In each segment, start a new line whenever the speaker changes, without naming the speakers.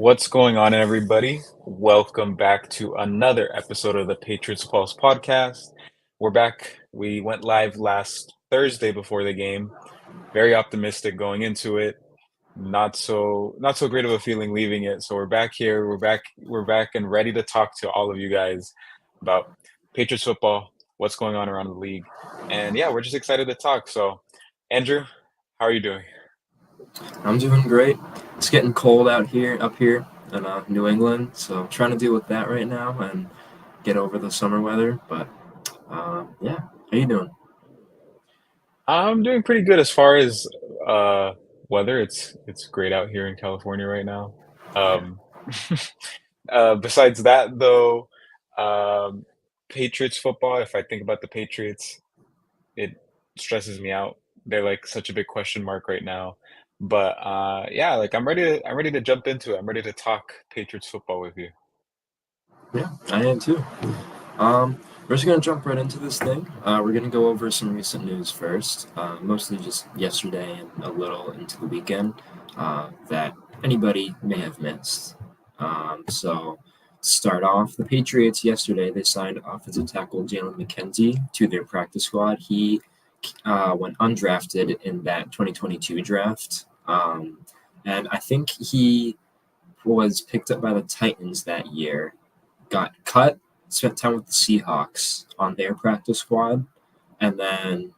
What's going on, everybody? Welcome back to another episode of the Patriots Pulse podcast. We're back. We went live last Thursday before the game. Very optimistic going into it. Not so great of a feeling leaving it. So we're back here. We're back and ready to talk to all of you guys about Patriots football, what's going on around the league. And yeah, we're just excited to talk. So Andrew, how are you doing?
I'm doing great. It's getting cold out here, up here in New England, so I'm trying to deal with that right now and get over the summer weather. But yeah, how you doing?
I'm doing pretty good as far as uh weather. It's great out here in California right now.
Yeah,
Um besides that though, um Patriots football, if I think about the Patriots, it stresses me out. They're like such a big question mark right now. But yeah, like I'm ready to jump into it. I'm ready to talk Patriots football with you.
yeah, I am too. We're just gonna jump right into this thing. We're gonna go over some recent news first, mostly just yesterday and a little into the weekend that anybody may have missed. So to start off, the Patriots yesterday they signed offensive tackle Jalen McKenzie to their practice squad. He went undrafted in that 2022 draft, and I think he was picked up by the Titans that year, got cut, spent time with the Seahawks on their practice squad, and then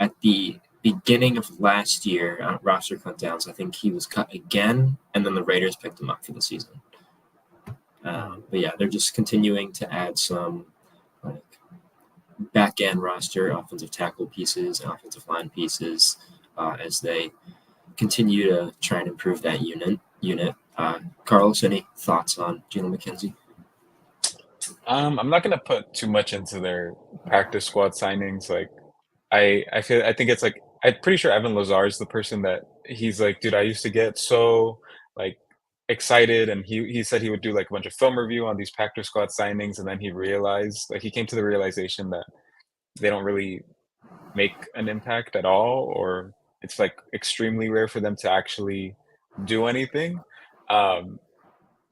at the beginning of last year on roster cutdowns, I think he was cut again, and then the Raiders picked him up for the season.
Mhm.
But yeah, they're just continuing to add some like back end roster offensive tackle pieces and offensive line pieces as they continue to try and improve that Carlos, any thoughts on Jalen McKenzie?
I'm not gonna put too much into their practice squad signings. Like I think it's like I'm pretty sure Evan Lazar is the person that he's like, dude, I used to get so like excited, and he said he would do like a bunch of film review on these practice squad signings, and then he realized like he came to the realization that they don't really make an impact at all, or it's like extremely rare for them to actually do anything. Um,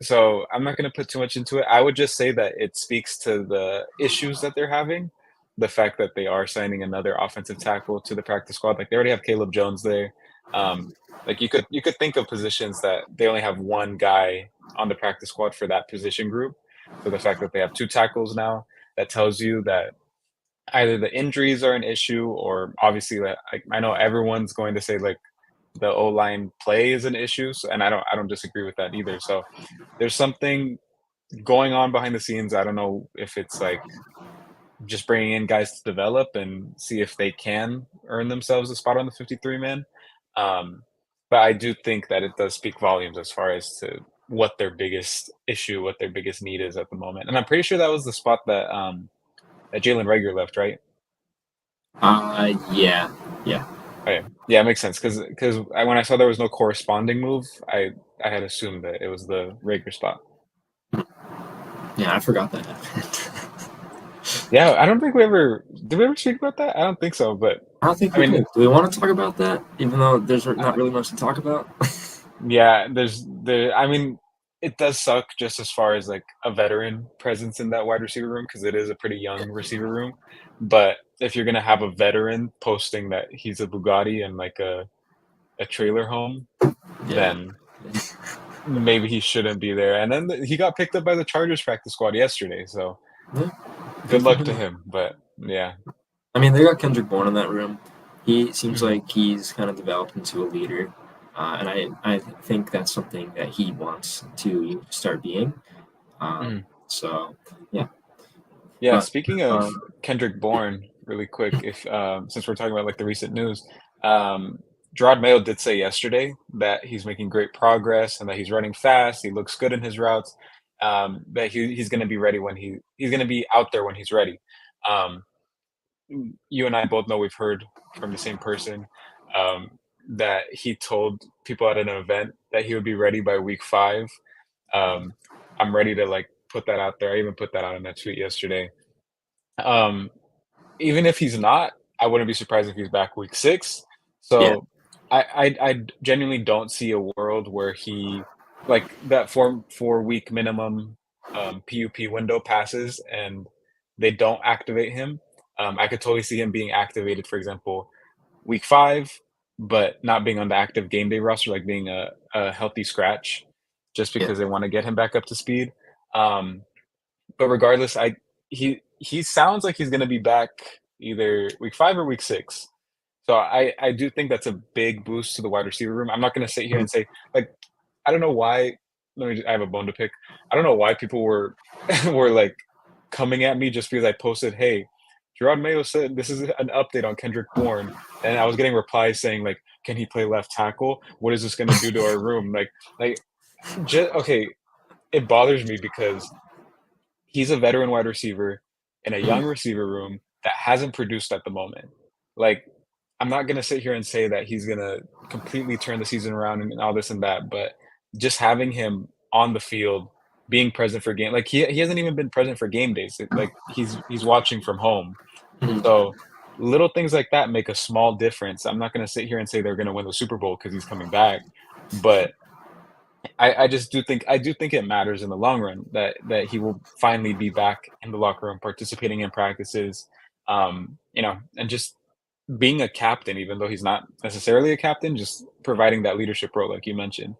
so I'm not gonna put too much into it. I would just say that it speaks to the issues that they're having, the fact that they are signing another offensive tackle to the practice squad. Like they already have Caleb Jones there. Um, like you could think of positions that they only have one guy on the practice squad for that position group. So the fact that they have two tackles now, that tells you that either the injuries are an issue, or obviously that I know everyone's going to say like the O line play is an issue, so, and I don't disagree with that either. So there's something going on behind the scenes. I don't know if it's like just bringing in guys to develop and see if they can earn themselves a spot on the 53 man. Um, but I do think that it does speak volumes as far as to what their biggest issue, what their biggest need is at the moment. And I'm pretty sure that was the spot that Jalen Rager left, right?
Yeah, yeah,
Okay. Yeah, it makes sense because when I saw there was no corresponding move, I had assumed that it was the Rager spot.
yeah. I forgot that happened.
Yeah, I don't think we ever did we ever speak about that? I don't think so, but
I don't think
I
we
mean,
did. Do we want to talk about that, even though there's
uh,
not really much to talk about?
yeah, I mean, it does suck just as far as like a veteran presence in that wide receiver room because it is a pretty young receiver room. But if you're gonna have a veteran posting that he's a Bugatti and like a trailer home,
Yeah.
then maybe he shouldn't be there. And then he got picked up by the Chargers practice squad yesterday, so
Yeah,
good
good for
luck to
him.
him. But yeah.
I mean, they got Kendrick Bourne in that room. He seems
Mhm.
like he's kind of developed into a leader, and I think that's something that he wants to start being. Um,
Mhm.
so yeah,
Yeah,
but
speaking of
um,
Kendrick Bourne, really quick, if since we're talking about like the recent news, um, Gerard Mayo did say yesterday that he's making great progress and that he's running fast. He looks good in his routes. That he's going to be ready when he's going to be out there when he's ready. Um, you and I both know we've heard from the same person um, that he told people at an event that he would be ready by week 5. Um, I'm ready to like put that out there. I even put that out in that tweet yesterday. Um, Even if he's not, I wouldn't be surprised if he's back week 6.
yeah,
So I genuinely don't see a world where he like that 4 week minimum PUP window passes and they don't activate him, I could totally see him being activated, for example, week 5, but not being on the active game day roster, like being a healthy scratch, just
Yeah,
because they want to get him back up to speed. Um, but regardless, he sounds like he's going to be back either week 5 or week 6. So I do think that's a big boost to the wide receiver room. I'm not going to sit here
Mhm.
and say like I don't know why. I have a bone to pick. I don't know why people were were like coming at me just because I posted, "Hey, Gerard Mayo said this is an update on Kendrick Bourne," and I was getting replies saying like, "Can he play left tackle? What is this going to do to our room?" Like, just okay. It bothers me because he's a veteran wide receiver in a young
Mhm.
receiver room that hasn't produced at the moment. Like, I'm not gonna sit here and say that he's gonna completely turn the season around and all this and that, but just having him on the field, being present for game like he hasn't even been present for game days. Like he's watching from home.
Mhm.
So little things like that make a small difference. I'm not gonna sit here and say they're gonna win the Super Bowl because he's coming back, but I just do think it matters in the long run that he will finally be back in the locker room, participating in practices, and just being a captain, even though he's not necessarily a captain, just providing that leadership role, like you mentioned.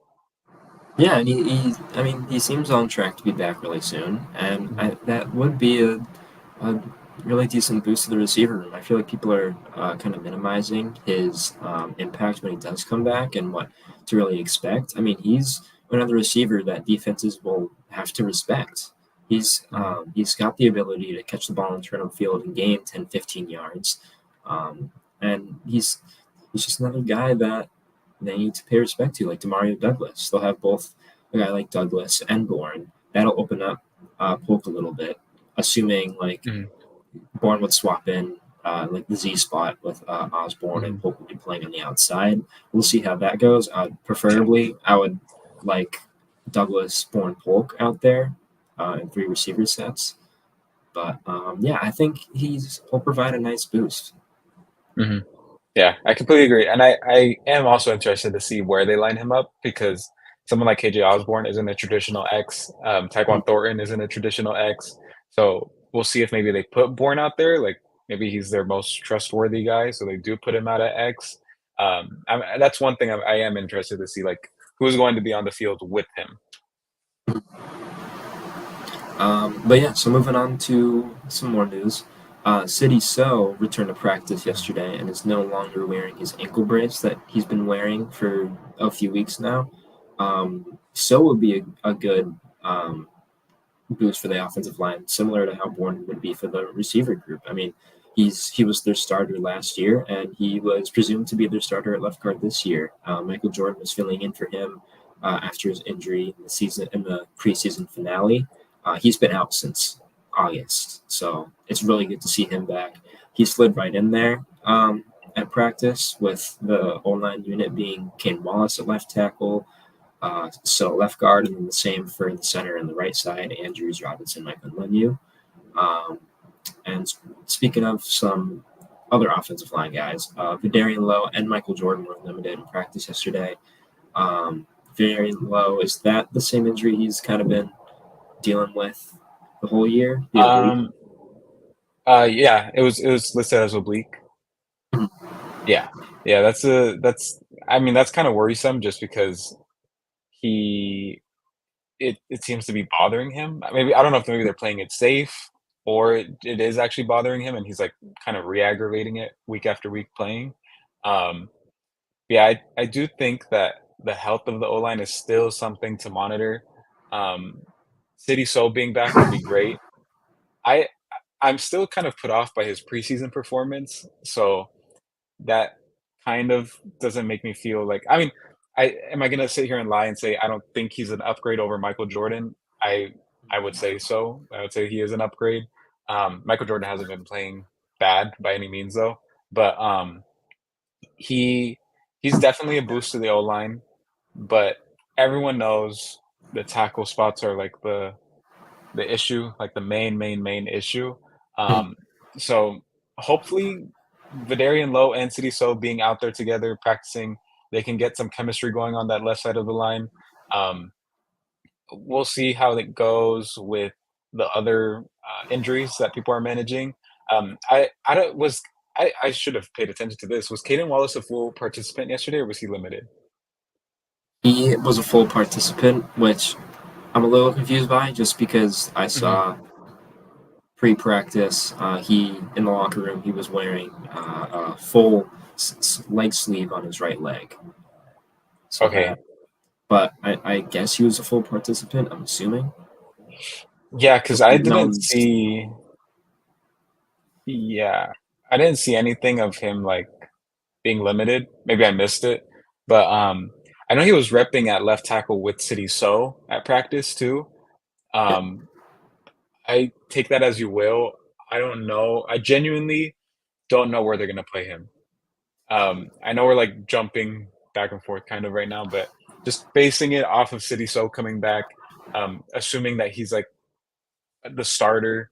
Yeah, and I mean, he seems on track to be back really soon, and
Mhm,
that would be a really decent boost to the receiver room. I feel like people are kind of minimizing his impact when he does come back and what to really expect. I mean, he's another receiver that defenses will have to respect.
mhm,
He's got the ability to catch the ball and turn on field and gain 10, 15 yards. Um, and he's just another guy that they need to pay respect to, like Demario Douglas. They'll have both a guy like Douglas and Bourne. That'll open up Polk a little bit, assuming like
mhm,
Bourne would swap in like the Z spot with Osborne and
mhm.
Polk would be playing on the outside. We'll see how that goes.
Yeah,
Preferably, I would like Douglas, Bourne, Polk out there in three receiver sets. But yeah, I think he'll provide a nice boost.
mhm. Yeah, I completely agree, and I am also interested to see where they line him up because someone like KJ Osborne isn't a traditional X, Tyquan Thornton isn't a traditional X, so we'll see if maybe they put Bourne out there, like, maybe he's their most trustworthy guy, so they do put him out at X. That's one thing I am interested to see, like, who's going to be on the field with him.
But yeah, so moving on to some more news. City So returned to practice
Mhm,
yesterday and is no longer wearing his ankle brace that he's been wearing for a few weeks now. So would be a good boost for the offensive line, similar to how Bourne would be for the receiver group. I mean, he was their starter last year, and he was presumed to be their starter at left guard this year. Michael Jordan was filling in for him after his injury in the preseason finale. He's been out since August, so it's really good to see him back. He slid right in there at practice with the O-line unit being Kane Wallace at left tackle, so left guard, and then the same for the center and the right side, Andrews, Robinson, Michael Lemieux. Um, and speaking of some other offensive line guys, Vidarian Lowe and Michael Jordan were limited in practice yesterday. Vidarian Lowe, is that the same injury he's kind of been dealing with the whole year, the oblique?
um, yeah, it was listed as oblique. Yeah. Yeah, that's I mean, that's kinda worrisome just because he it seems to be bothering him. Maybe I don't know if maybe they're playing it safe or it is actually bothering him and he's, like, kind of re-aggravating it week after week playing. Um, yeah, I do think that the health of the O-line is still something to monitor. Um, City Soul being back would be great. I I'm still kind of put off by his preseason performance, so that kind of doesn't make me feel like I mean, I gonna sit here and lie and say I don't think he's an upgrade over Michael Jordan? I I would say so. I would say he is an upgrade. Michael Jordan hasn't been playing bad by any means though, but he he's definitely a boost to the O line. But everyone knows the tackle spots are like the issue, like the main issue. Um, so hopefully Vidarian Lowe and City So being out there together practicing, they can get some chemistry going on that left side of the line. Um, we'll see how it goes with the other injuries that people are managing. I don't was I should have paid attention to this. Was Caden Wallace a full participant yesterday, or was he limited?
He was a full participant, which I'm a little confused by, just because I
Mhm.
saw pre-practice, he in the locker room he was wearing a full leg sleeve on his right leg. So that,
Okay.
but I guess he was a full participant. I'm assuming.
Yeah, because
Just
I didn't
announced.
see. Yeah, I didn't see anything of him like being limited. Maybe I missed it, but I know he was repping at left tackle with City So at practice too.
Yeah,
Um, I take that as you will. I don't know. I genuinely don't know where they're gonna play him. I know we're like jumping back and forth kind of right now, but just basing it off of City So coming back, assuming that he's like the starter,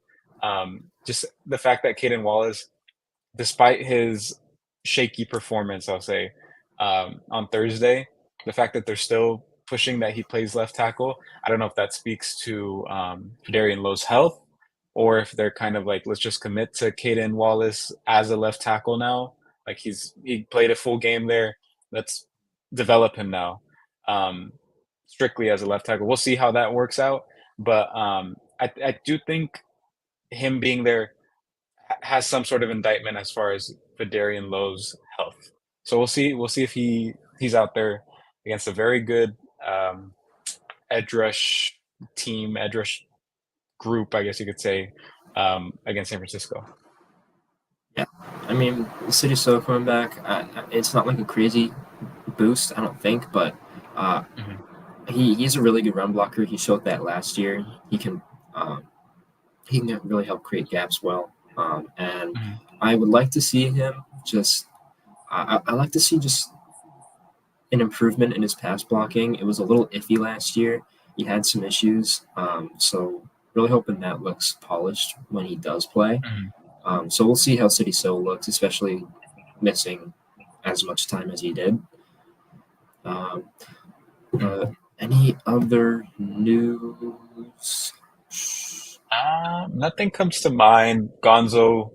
just the fact that Caden Wallace, despite his shaky performance, I'll say, on Thursday, the fact that they're still pushing that he plays left tackle, I don't know if that speaks to Darian Lowe's health, or if they're kind of like, let's just commit to Caden Wallace as a left tackle now. Like he played a full game there. Let's develop him now, strictly as a left tackle. We'll see how that works out, but I do think him being there has some sort of indictment as far as Vidarian Lowe's health. So we'll see. We'll see if he's out there against a very good um, edge rush team, edge rush group, I guess you could say, against San Francisco.
yeah. I mean, City So coming back. It's not like a crazy boost, I don't think, but uh,
Mhm,
he's a really good run blocker. He showed that last year. Um, he can really help create gaps well. And
mhm,
I would like to see him just. I like to see just an improvement in his pass blocking. It was a little iffy last year. He had some issues. So really hoping that looks polished when he does play.
mhm.
So we'll see how City So looks, especially missing as much time as he did. Um,
Mhm.
any other news?
Nothing comes to mind. Gonzo,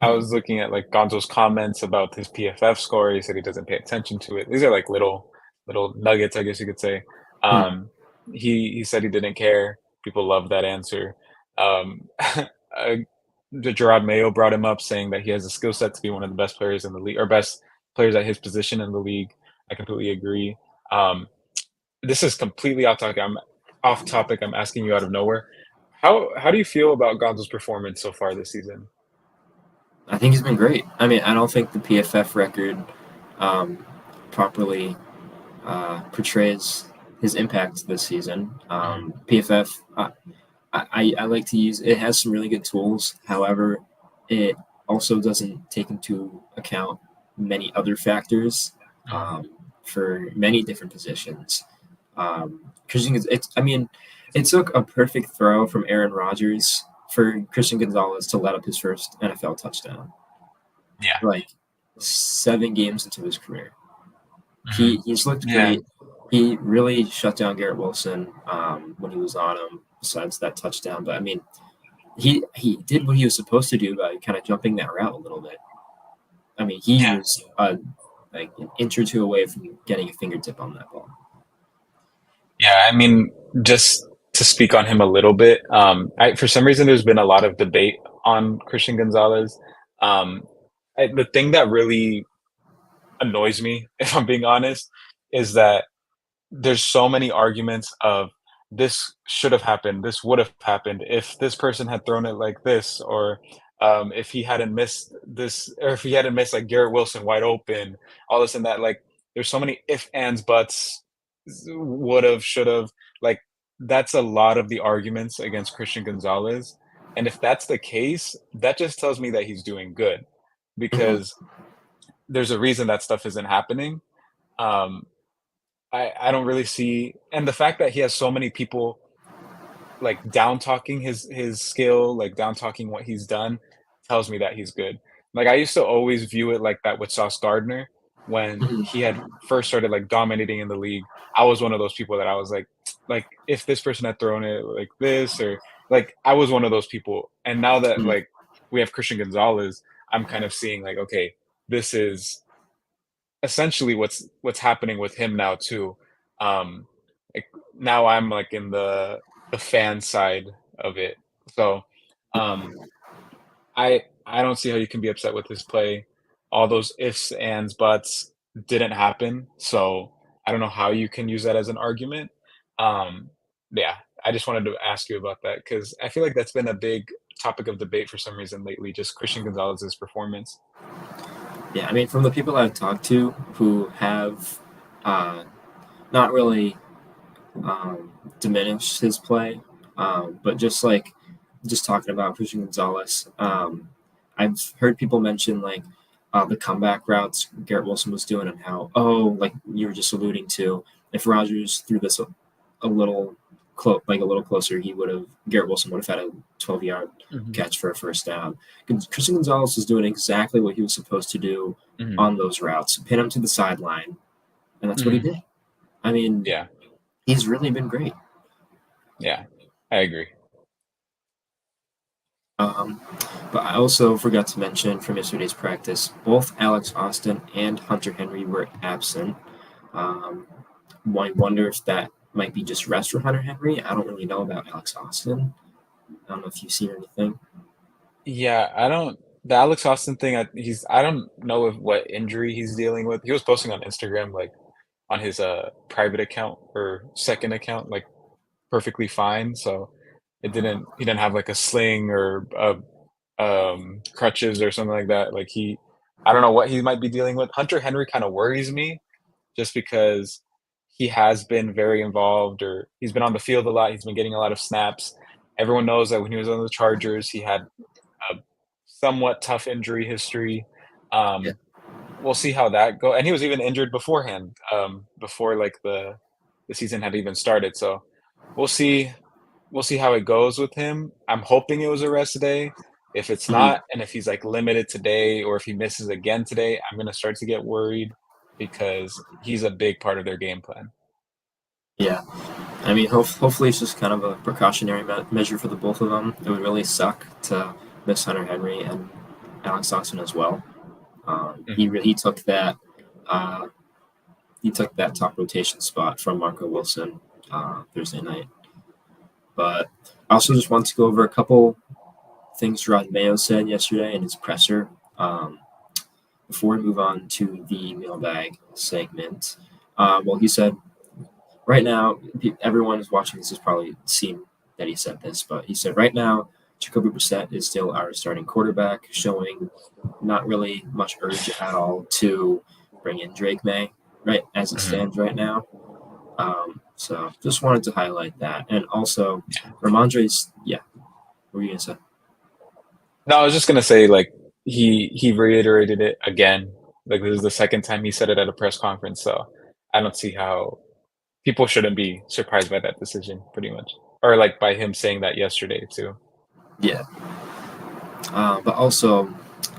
I was looking at like Gonzo's comments about his PFF score. He said he doesn't pay attention to it. These are like little nuggets, I guess you could say.
Hmm.
Um, he said he didn't care. People love that answer. The Gerard Mayo brought him up, saying that he has a skill set to be one of the best players in the league, or best players at his position in the league. I completely agree. Um, this is completely off topic. I'm off topic. I'm asking you out of nowhere. How do you feel about Gonzo's performance so far this season?
I think he's been great. I mean, I don't think the PFF record um, properly portrays his impact this season.
Mhm,
PFF, I like to use it, has some really good tools. However, it also doesn't take into account many other factors
mhm.
um, for many different positions. Christian, I mean, it took a perfect throw from Aaron Rodgers for Christian Gonzalez to let up his first NFL touchdown,
Yeah.
like 7 games into his career.
Mhm.
He's looked
Yeah.
great. He really shut down Garrett Wilson when he was on him. Besides that touchdown, but I mean, he did what he was supposed to do by kind of jumping that route a little bit. I mean, he
Yeah.
was like an inch or two away from getting a fingertip on that ball.
Yeah, I mean, just to speak on him a little bit, for some reason, there's been a lot of debate on Christian Gonzalez. Um, the thing that really annoys me, if I'm being honest, is that there's so many arguments of this should have happened, this would have happened if this person had thrown it like this, or if he hadn't missed this, or if he hadn't missed like Garrett Wilson wide open, all this and that. Like, there's so many if, ands, buts, would have, should have. Like, that's a lot of the arguments against Christian Gonzalez. And if that's the case, that just tells me that he's doing good
Mm-hmm.
because there's a reason that stuff isn't happening. Um, I don't really see, and the fact that he has so many people like down talking his skill, like down talking what he's done, tells me that he's good. Like I used to always view it like that with Sauce Gardner. when
Mhm.
he had first started like dominating in the league. I was one of those people that I was like if this person had thrown it like this or like I was one of those people. And now that
Mhm.
like we have Christian Gonzalez, I'm kind of seeing like, okay, this is essentially what's happening with him now too. Um, like now I'm like in the fan side of it. So um, I don't see how you can be upset with his play. All those ifs, ands, buts didn't happen. So I don't know how you can use that as an argument. Um, yeah, I just wanted to ask you about that because I feel like that's been a big topic of debate for some reason lately. Just Christian Gonzalez's performance.
Yeah, I mean, from the people I've talked to who have uh, not really diminished his play, but just talking about Christian Gonzalez, I've heard people mention like the comeback routes Garrett Wilson was doing and how like you were just alluding to, if Rogers threw this a little like a little closer, he would have Garrett Wilson would have had a 12-yard
Mhm,
catch for a first down. Christian Gonzalez was doing exactly what he was supposed to do
mhm,
on those routes, pin him to the sideline, and that's what he
mhm.
did. I mean,
Yeah,
he's really been great.
yeah, I agree.
Um, but I also forgot to mention from yesterday's practice, both Alex Austin and Hunter Henry were absent. Um, I wonder if that might be just rest for Hunter Henry. I don't really know about Alex Austin. I don't know if you've seen anything.
Yeah, I don't the Alex Austin thing, I don't know if what injury he's dealing with. He was posting on Instagram, like, on his, private account or second account, like, perfectly fine, so he didn't have, like, a sling or, crutches or something like that, like, I don't know what he might be dealing with. Hunter Henry kinda worries me just because he has been very involved or he's been on the field a lot, he's been getting a lot of snaps. Everyone knows that when he was on the Chargers, he had a somewhat tough injury history.
Yeah.
Um, we'll see how that go. And he was even injured beforehand, before like the season had even started. So we'll see. We'll see how it goes with him. I'm hoping it was a rest day. If it's
Mhm.
not, and if he's like limited today, or if he misses again today, I'm gonna start to get worried because he's a big part of their game plan.
Yeah. I mean, hopefully it's just kind of a precautionary measure for the both of them. It would really suck to miss Hunter Henry and Alex Austin as well.
Mhm,
He took that uh, top rotation spot from Marco Wilson Thursday night. But I also just want to go over a couple things Gerard Mayo said yesterday in his presser before we move on to the mailbag segment. Well, he said right now, everyone who's watching this has probably seen that he said this, but he said right now, Jacoby Brissett is still our starting quarterback, showing not really much urge at all to bring in Drake May, right, as it
mhm.
stands right now. So just wanted to highlight that. And also, Ramondre's, yeah, what were you going to say?
No, I was just gonna say, like, he reiterated it again. Like, this is the second time he said it at a press conference, so I don't see how people shouldn't be surprised by that decision, pretty much. Or, like, by him saying that yesterday too.
Yeah. But also,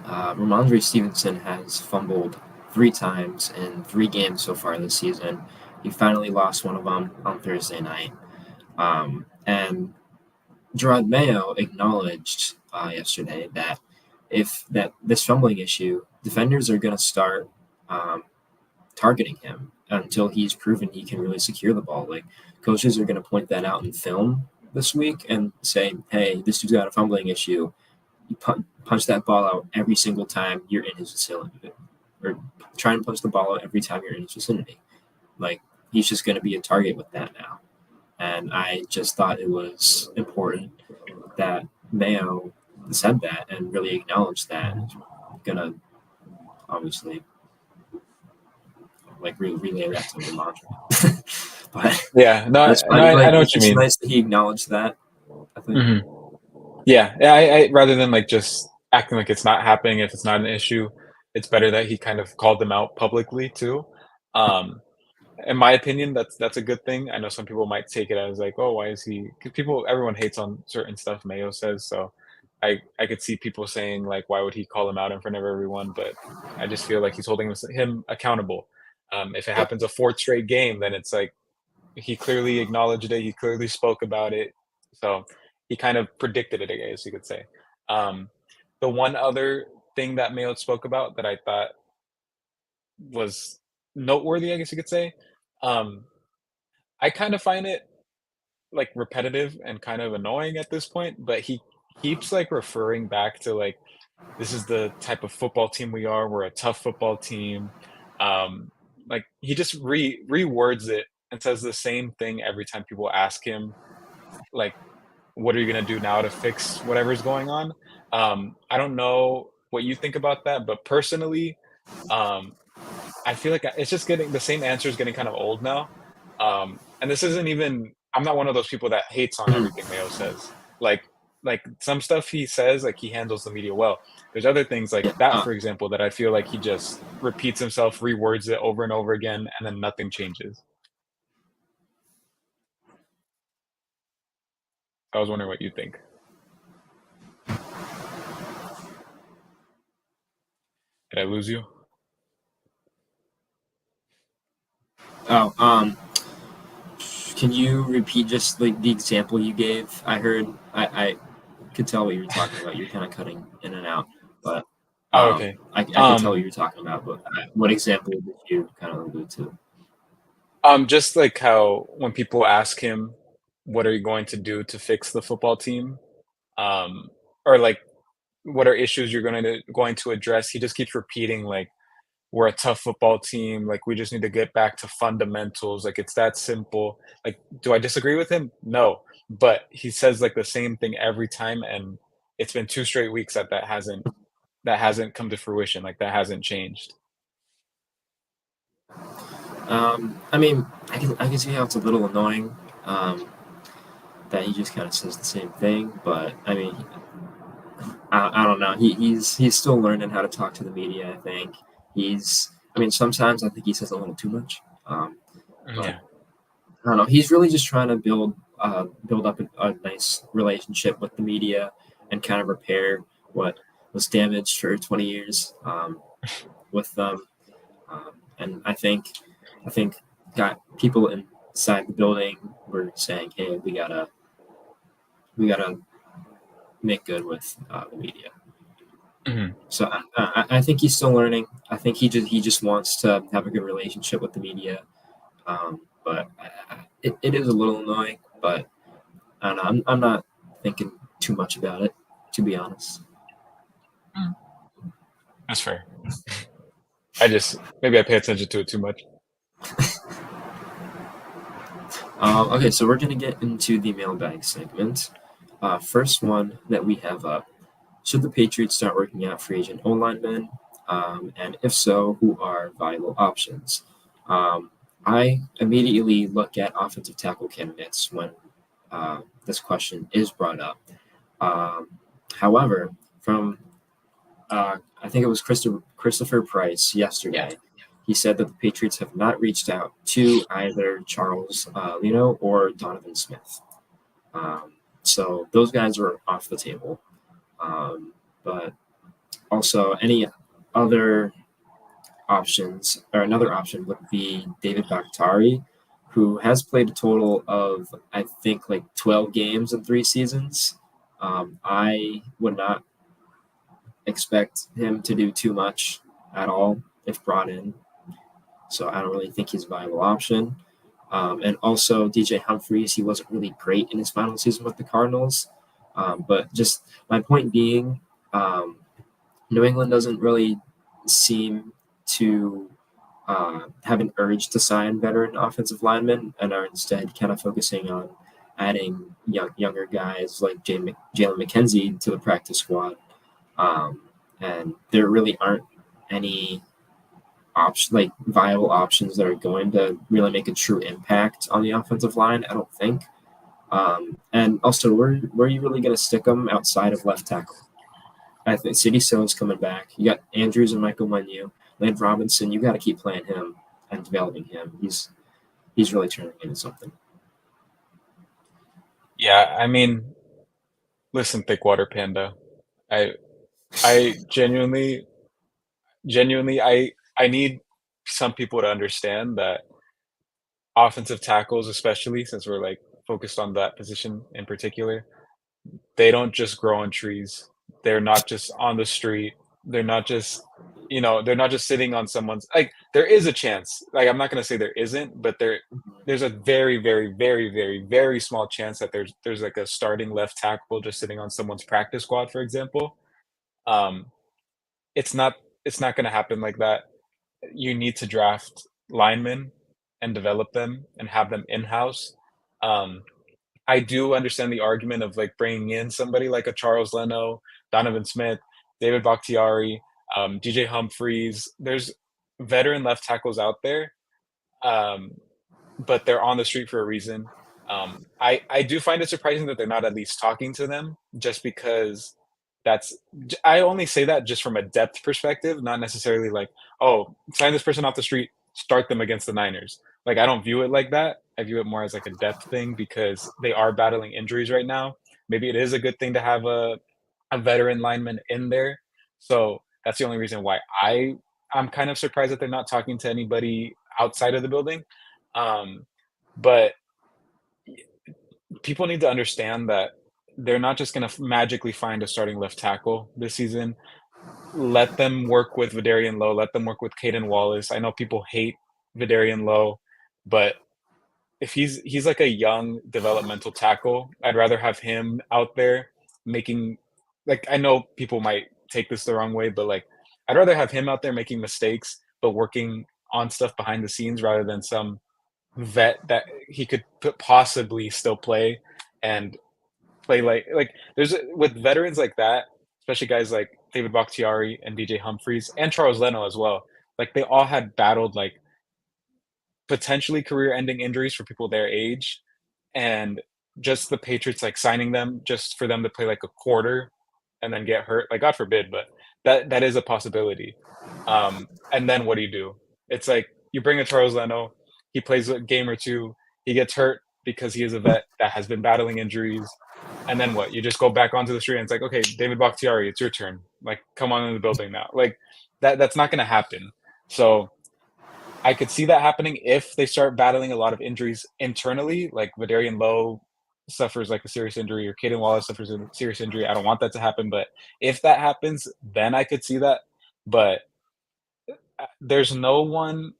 Ramondre Stevenson has fumbled 3 times in 3 games so far this season. He finally lost one of them on Thursday night. And Gerard Mayo acknowledged yesterday that if that this fumbling issue, defenders are going to start um, targeting him until he's proven he can really secure the ball. Like coaches are going to point that out in film this week and say, "Hey, this dude's got a fumbling issue. You punch that ball out every single time you're in his vicinity, or try and punch the ball out every time you're in his vicinity." Like he's just going to be a target with that now. And I just thought it was important that Mayo said that and really acknowledged that. And gonna obviously like relay that to Ramondre. But
Yeah, no,
it's
no,
funny, like
I know
it's
what you
just
mean.
nice that he acknowledged that. I think.
Mhm. Yeah, yeah, I rather than, like, just acting like it's not happening if it's not an issue, it's better that he kind of called them out publicly too. Um, in my opinion, that's a good thing. I know some people might take it as like, "Oh, why is he?" Because everyone hates on certain stuff Mayo says, so I could see people saying, like, "Why would he call him out in front of everyone?" But I just feel like he's holding him accountable. If it
Yeah.
happens a 4th straight game, then it's like he clearly acknowledged it, he clearly spoke about it, so he kind of predicted it, I guess you could say. Um, the one other thing that Mayo spoke about that I thought was noteworthy, I guess you could say, um, I kind of find it, like, repetitive and kind of annoying at this point, but he keeps, like, referring back to, like, "This is the type of football team we are, we're a tough football team." Um, like, he just rewords it and says the same thing every time people ask him, like, "What are you gonna do now to fix whatever's going on?" I don't know what you think about that, but personally, um, I feel like it's just getting the same answer is getting kind of old now. And this isn't even I'm not one of those people that hates on
Mhm.
everything Mayo says. Like some stuff he says, like he handles the media well. There's other things like
Yeah.
that, for example, that I feel like he just repeats himself, rewords it over and over again, and then nothing changes. I was wondering what you think. Did I lose you?
Oh, can you repeat just like the example you gave? I could tell what you were talking about. You're kind of cutting in and out, but
Oh, okay.
I could tell
Um,
what you were talking about. But what example did you kind of allude to?
just like how when people ask him, "What are you going to do to fix the football team?" Um, or like what are issues you're going to address? He just keeps repeating like we're a tough football team, like we just need to get back to fundamentals, like it's that simple. Like, do I disagree with him? No, but he says like the same thing every time, and it's been 2 straight weeks that hasn't come to fruition, like that hasn't changed.
I mean, I can see how it's a little annoying that he just kind of says the same thing. But I mean, I don't know. He's still learning how to talk to the media. I think I mean, sometimes I think he says a little too much. But
Yeah.
I don't know. He's really just trying to build up a nice relationship with the media and kind of repair what was damaged for 20 years with them. And I think got people inside the building were saying, "Hey, we gotta make good with the media."
Mhm.
So I think he's still learning. I think he just wants to have a good relationship with the media. But it is a little annoying. But I don't know. I'm not thinking too much about it, to be honest.
Mm. That's fair. Maybe I pay attention to it too much.
Okay, so we're gonna get into the mailbag segment. First one that we have up: should the Patriots start working out free agent O linemen? And if so, who are viable options? Um, I immediately look at offensive tackle candidates when this question is brought up. Um, However, from I think it was Christopher Price
Yeah.
yesterday, he said that the Patriots have not reached out to either Charles Leno or Donovan Smith. So those guys are off the table. But also, any other options, or another option would be David Bakhtari, who has played a total of, I think, like 12 games in 3 seasons. I would not expect him to do too much at all if brought in. So I don't really think he's a viable option. And also DJ Humphries, he wasn't really great in his final season with the Cardinals. But just my point being, um, New England doesn't really seem to have an urge to sign veteran offensive linemen and are instead kind of focusing on adding younger guys like Jalen McKenzie to the practice squad. Um, and there really aren't any like viable options that are going to really make a true impact on the offensive line. I don't think. And also, where are you really going to stick them outside of left tackle? I think City Stone's coming back. You got Andrews and Michael Menu, Lance Robinson. You got to keep playing him and developing him. He's really turning into something.
Yeah, I mean, listen, Thickwater Panda. I I genuinely I need some people to understand that offensive tackles, especially since we're like focused on that position in particular, they don't just grow on trees. They're not just on the street. They're not just, they're not just sitting on someone's like there is a chance. Like I'm not gonna say there isn't, but there's a very, very, very, very, very small chance that there's like a starting left tackle just sitting on someone's practice squad, for example. Um, it's not it's not gonna happen like that. You need to draft linemen and develop them and have them in-house. Um, I do understand the argument of, like, bringing in somebody like a Charles Leno, Donovan Smith, David Bakhtiari, DJ Humphries. There's veteran left tackles out there, um, but they're on the street for a reason. I do find it surprising that they're not at least talking to them, just because that's. I only say that just from a depth perspective, not necessarily like, oh, sign this person off the street, start them against the Niners. Like I don't view it like that. I view it more as like a depth thing because they are battling injuries right now. Maybe it is a good thing to have a veteran lineman in there. So that's the only reason why I'm kind of surprised that they're not talking to anybody outside of the building. Um, but people need to understand that they're not just going to magically find a starting left tackle this season. Let them work with Vidarian Lowe. Let them work with Caden Wallace. I know people hate Vidarian Lowe, but if he's like a young developmental tackle, I'd rather have him out there making like I know people might take this the wrong way, but like I'd rather have him out there making mistakes but working on stuff behind the scenes rather than some vet that he could possibly still play and play like there's with veterans like that, especially guys like David Bakhtiari and DJ Humphries and Charles Leno as well. Like they all had battled like potentially career-ending injuries for people their age, and just the Patriots like signing them just for them to play like a quarter and then get hurt. Like God forbid, but that is a possibility. And then what do you do? It's like you bring a Charles Leno, he plays a game or two, he gets hurt because he is a vet that has been battling injuries. And then what? You just go back onto the street and it's like, okay, David Bakhtiari, it's your turn. Like, come on in the building now. Like that's not gonna happen. So I could see that happening if they start battling a lot of injuries internally, like Vidarian Lowe suffers like a serious injury or Caden Wallace suffers a serious injury. I don't want that to happen, but if that happens, then I could see that. But there's no one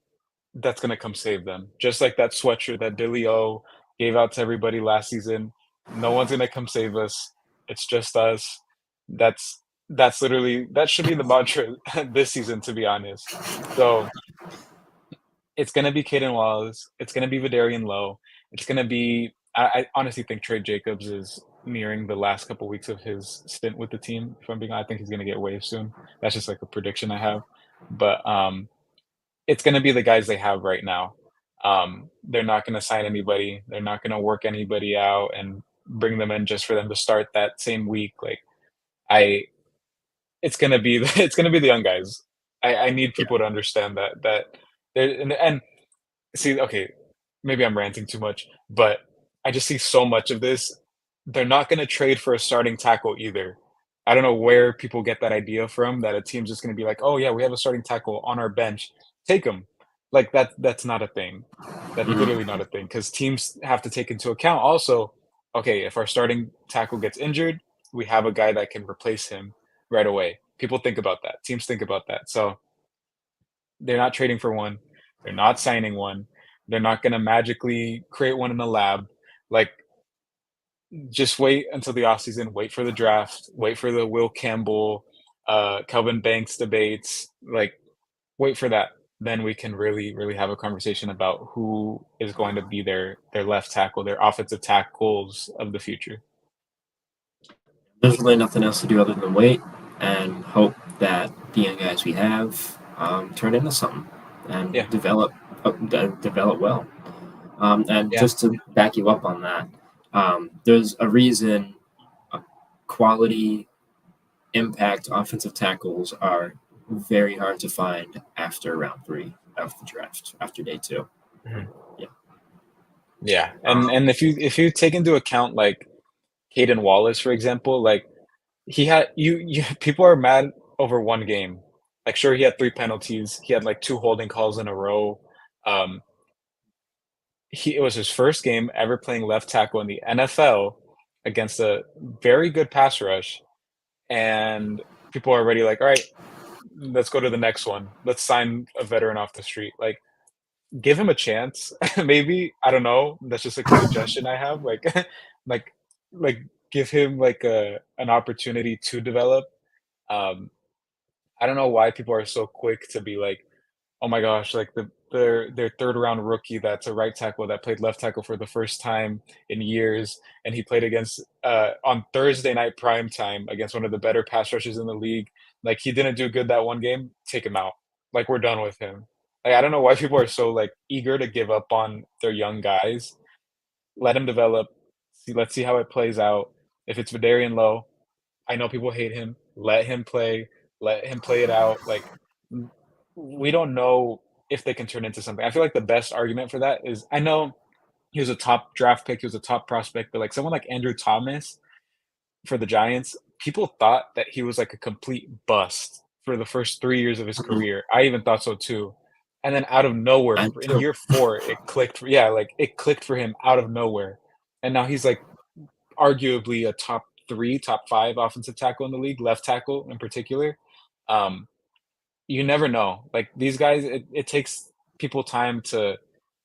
that's gonna come save them. Just like that sweatshirt that Billy O gave out to everybody last season. No one's gonna come save us. It's just us. That's literally that should be the mantra this season, to be honest. So it's gonna be Caden Wallace. It's gonna be Vidarian Lowe. It's gonna be. I honestly think Trey Jacobs is nearing the last couple weeks of his stint with the team. If I'm being, I think he's gonna get waived soon. That's just like a prediction I have. But it's gonna be the guys they have right now. They're not gonna sign anybody. They're not gonna work anybody out and bring them in just for them to start that same week. Like I, it's gonna be it's gonna be the young guys. I need
Yeah.
people to understand that and see, okay, maybe I'm ranting too much, but I just see so much of this. They're not gonna trade for a starting tackle either. I don't know where people get that idea from that a team's just gonna be like, "Oh, yeah, we have a starting tackle on our bench. Take him." Like, that's not a thing. That's literally
Mhm.
not a thing because teams have to take into account also, okay, if our starting tackle gets injured, we have a guy that can replace him right away. People think about that. Teams think about that. So they're not trading for one. They're not signing one. They're not going to magically create one in the lab. Like, just wait until the offseason, wait for the draft, wait for the Will Campbell, Kelvin Banks debates. Like, wait for that. Then we can really, really have a conversation about who is going to be their left tackle, their offensive tackles of the future.
There's really nothing else to do other than wait and hope that the young guys we have turn into something and
Yeah,
develop well. And
yeah.
just to back you up on that, there's a reason quality impact offensive tackles are very hard to find after round three of the draft, after day two.
Mhm.
Yeah.
Yeah, and
Um,
if you take into account like Caden Wallace, for example, like he had you people are mad over one game. Like, sure, he had 3 penalties. He had, like, 2 holding calls in a row. Um, it was his first game ever playing left tackle in the NFL against a very good pass rush, and people are already like, "Alright, let's go to the next one. Let's sign a veteran off the street." Like, give him a chance. Maybe, I don't know, that's just, like, a suggestion I have, like like like, give him, like, an opportunity to develop. Um, I don't know why people are so quick to be like, "Oh my gosh," like, their 3rd round rookie that's a right tackle that played left tackle for the first time in years, and he played against, on Thursday night prime time against one of the better pass rushers in the league. Like, he didn't do good that one game, take him out. Like, we're done with him. Like, I don't know why people are so, like, eager to give up on their young guys. Let him develop. Let's see how it plays out. If it's Vidarian Low, I know people hate him. Let him play. Let him play it out. Like, w we don't know if they can turn into something. I feel like the best argument for that is I know he was a top draft pick, he was a top prospect, but, like, someone like Andrew Thomas for the Giants, people thought that he was, like, a complete bust for the first 3 years of his
Mhm.
career. I even thought so too. And then out of nowhere,
I
in
too.
year 4, it clicked for yeah, like, it clicked for him out of nowhere. And now he's, like, arguably a top 3, top 5 offensive tackle in the league, left tackle in particular. Um, you never know. Like, these guys, it takes people time to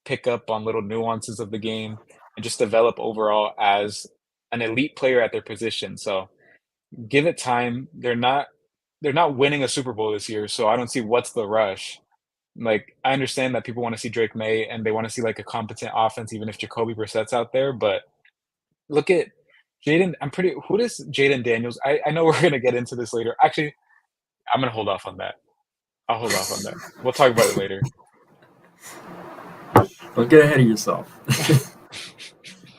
pick up on little nuances of the game and just develop overall as an elite player at their position. So, give it time. They're not winning a Super Bowl this year, so I don't see what's the rush. Like, I understand that people wanna see Drake May and they wanna see, like, a competent offense even if Jacoby Brissett's out there, but look at Jaden. I'm pretty who does Jaden Daniels I know we're gonna get into this later. Actually, I'm gonna hold off on that. I'll hold off on that. We'll talk about it later.
Don't get ahead of yourself.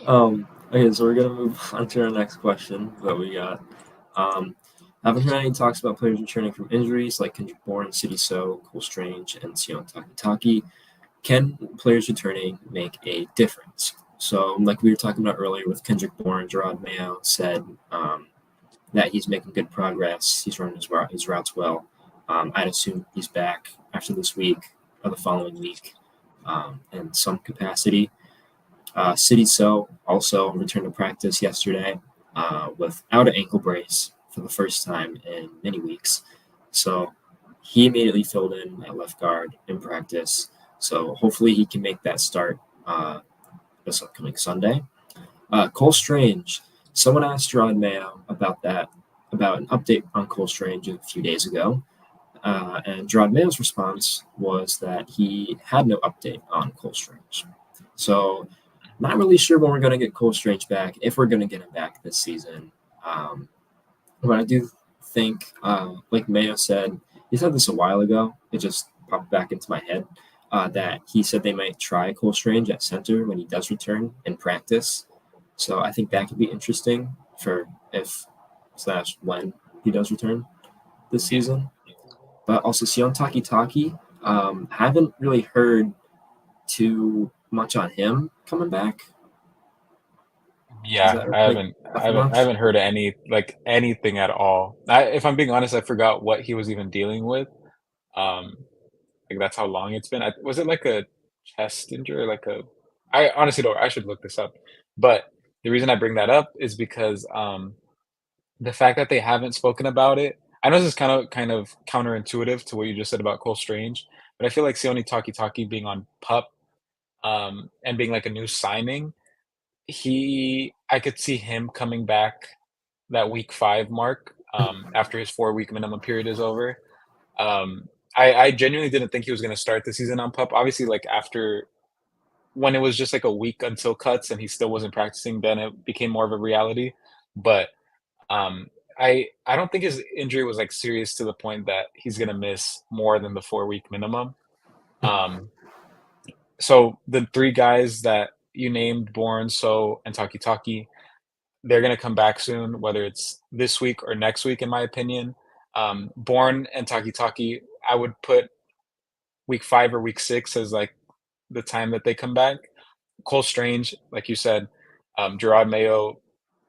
Okay, so we're gonna move on to our next question that we got. Um, haven't heard any talks about players returning from injuries like Kendrick Bourne, City So, Cole Strange, and Sion Takitaki. Can players returning make a difference? So, like we were talking about earlier with Kendrick Bourne, Gerard Mayo said that he's making good progress. He's running his routes well. I'd assume he's back after this week or the following week in some capacity. City So also returned to practice yesterday without an ankle brace for the first time in many weeks. So he immediately filled in at left guard in practice. So hopefully he can make that start this upcoming Sunday. Cole Strange. Someone asked Gerard Mayo about that, about an update on Cole Strange a few days ago. And Gerard Mayo's response was that he had no update on Cole Strange. So, not really sure when we're going to get Cole Strange back, if we're going to get him back this season. Um, but I do think, like Mayo said, he said this a while ago. It just popped back into my head that he said they might try Cole Strange at center when he does return in practice. So I think that could be interesting for if slash when he does return this
Yeah.
season. But also Sion Taki haven't really heard too much on him coming back. Is
Yeah,
that
I
like
haven't I
nothing
haven't I
much?
haven't heard anything at all. If I'm being honest, I forgot what he was even dealing with. Um, like, that's how long it's been. Was it like a chest injury or like a I honestly don't I should look this up. But the reason I bring that up is because, the fact that they haven't spoken about it I know this is kind of counterintuitive to what you just said about Cole Strange, but I feel like Sione Takitaki being on PUP, and being like a new signing, I could see him coming back that week 5 mark, after his 4-week minimum period is over. Um, I genuinely didn't think he was gonna start the season on PUP. Obviously, like, after when it was just, like, a week until cuts and he still wasn't practicing, then it became more of a reality, but, um, I don't think his injury was, like, serious to the point that he's gonna miss more than the 4-week minimum. Um, so the 3 guys that you named, Bourne, So, and Takitaki, they're gonna come back soon, whether it's this week or next week, in my opinion. Bourne and Takitaki, I would put week 5 or week 6 as, like, the time that they come back. Cole Strange, like you said, Gerard Mayo.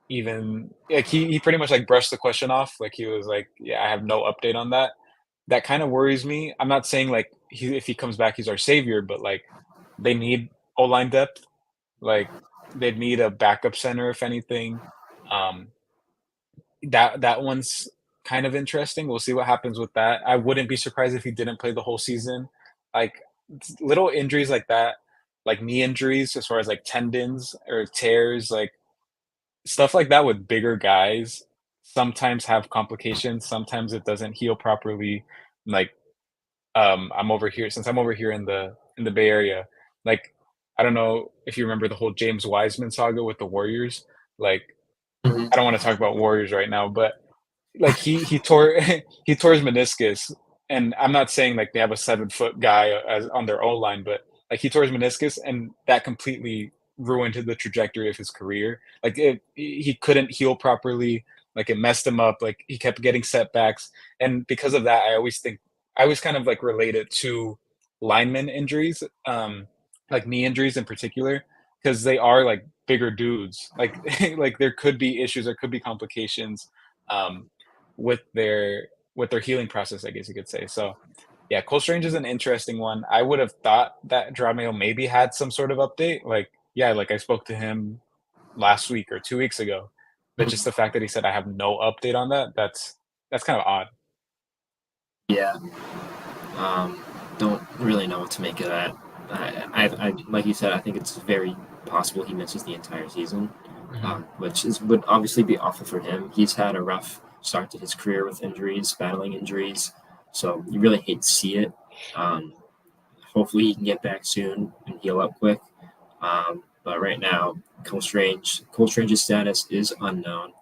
even like he pretty much like brushed the question off. Like he was like, "Yeah, I have no update on that." That kind of worries me. I'm not saying like if he comes back, he's our savior, but like they need O line depth. Like they'd need a backup center if anything. Um, that one's kind of interesting. We'll see what happens with that. I wouldn't be surprised if he didn't play the whole season. Like little injuries like that, like knee injuries as far as like tendons or tears, like stuff like that with bigger guys sometimes have complications. Sometimes it doesn't heal properly. Like I'm over here since I'm over here in the Bay Area. Like I don't know if you remember the whole James Wiseman saga with the Warriors. Like
Hmm.
I don't want to talk about Warriors right now, but like he tore he tore his meniscus, and I'm not saying like they have a 7 foot guy as on their O line, but like he tore his meniscus, and that completely ruined the trajectory of his career. Like he couldn't heal properly. Like it messed him up. Like he kept getting setbacks, and because of that, I always kind of like relate it to lineman injuries, like knee injuries in particular, because they are like bigger dudes. Like like there could be issues, there could be complications. Um, with their with their healing process, I guess you could say. So yeah, Cole Strange is an interesting one. I would have thought that Drameo maybe had some sort of update. Like, yeah, like I spoke to him last week or 2 weeks ago. But just the fact that he said I have no update on that, that's kind of odd.
Yeah. Um, don't really know what to make of that. Like you said, I think it's very possible he misses the entire season,
Hmm.
which would obviously be awful for him. He's had a rough start to his career with injuries, battling injuries, so you really hate to see it. Um, Hopefully, he can get back soon and heal up quick. But right now, Cole Strange's status is unknown.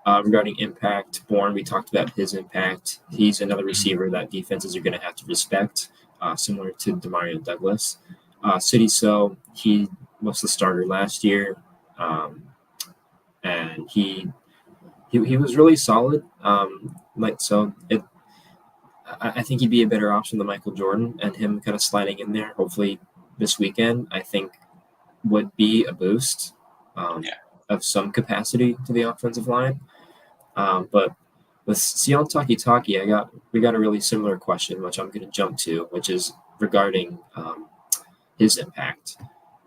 Regarding impact, Bourne, we talked about his impact. He's another
Hmm.
receiver that defenses are going to have to respect, similar to Demario Douglas. City So, he was the starter last year, um, and he was really solid. I think he'd be a better option than Michael Jordan, and him kind of sliding in there. Hopefully, this weekend, I think would be a boost
Yeah.
of some capacity to the offensive line. But with Sion Takitaki, we got a really similar question, which I'm going to jump to, which is regarding his impact.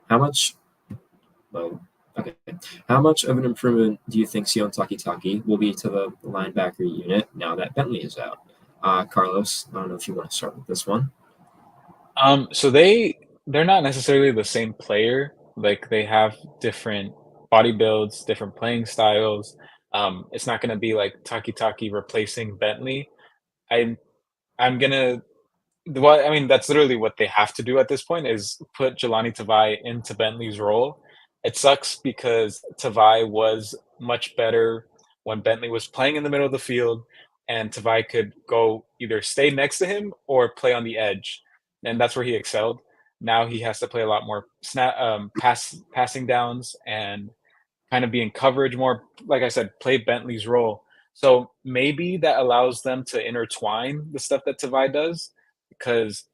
How much? Well, okay. How much of an improvement do you think Sion Takitaki will be to the linebacker unit now that Bentley is out? Carlos, I don't know if you want to start with this one.
So they're not necessarily the same player. Like they have different body builds, different playing styles. It's not gonna be like Taki Taki replacing Bentley. I'm I'm gonna Well, I mean, that's literally what they have to do at this point is put Jelani Tavai into Bentley's role. It sucks because Tavai was much better when Bentley was playing in the middle of the field, and Tavai could go either stay next to him or play on the edge, and that's where he excelled. Now he has to play a lot more passing downs and kind of be in coverage more. Like I said, play Bentley's role. So maybe that allows them to intertwine the stuff that Tavai does because